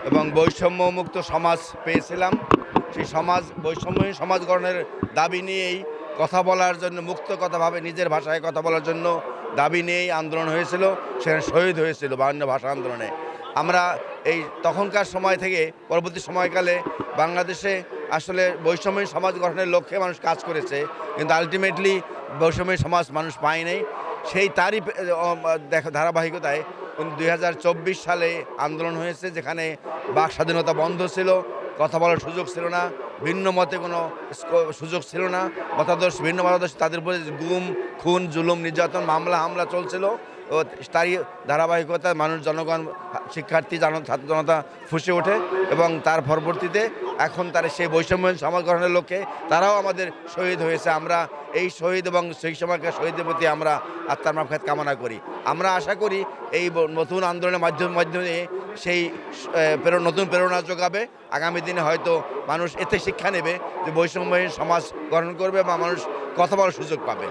এবং বৈষম্যমুক্ত সমাজ পেয়েছিলাম। সেই বৈষম্যহীন সমাজ গঠনের দাবি নিয়েই কথা বলার জন্য, মুক্ত কথাভাবে নিজের ভাষায় কথা বলার জন্য দাবি নিয়েই আন্দোলন হয়েছিল। সেখানে শহীদ হয়েছিল 52 ভাষা আন্দোলনে। আমরা এই তখনকার সময় থেকে পরবর্তী সময়কালে বাংলাদেশে আসলে বৈষম্যহীন সমাজ গঠনের লক্ষ্যে মানুষ কাজ করেছে, কিন্তু আলটিমেটলি বৈষম্যহীন সমাজ মানুষ পায় নাই। সেই তারই ধারাবাহিকতায় 2024 সালে আন্দোলন হয়েছে, যেখানে বাক স্বাধীনতা বন্ধ ছিল, কথা বলার সুযোগ ছিল না, ভিন্ন মতে কোনো সুযোগ ছিল না, ভিন্ন মতাদর্শ তাদের উপরে গুম, খুন, জুলুম, নির্যাতন, মামলা হামলা চলছিল। ও তারই ধারাবাহিকতায় জনগণ, শিক্ষার্থী, ছাত্র জনতা ফুঁসে ওঠে এবং তার পরবর্তীতে এখন তারা সেই বৈষম্যহীন সমাজ গঠনের লক্ষ্যে তারাও আমাদের শহীদ হয়েছে। আমরা এই শহীদ এবং সেই সময়কার শহীদদের প্রতি আমরা আত্মার মাগফিরাত কামনা করি। আমরা আশা করি এই নতুন আন্দোলনের মাধ্যমে সেই নতুন প্রেরণা যোগাবে। আগামী দিনে হয়তো মানুষ এতে শিক্ষা নেবে যে বৈষম্যহীন সমাজ গঠন করবে বা মানুষ কথা বলার সুযোগ পাবে।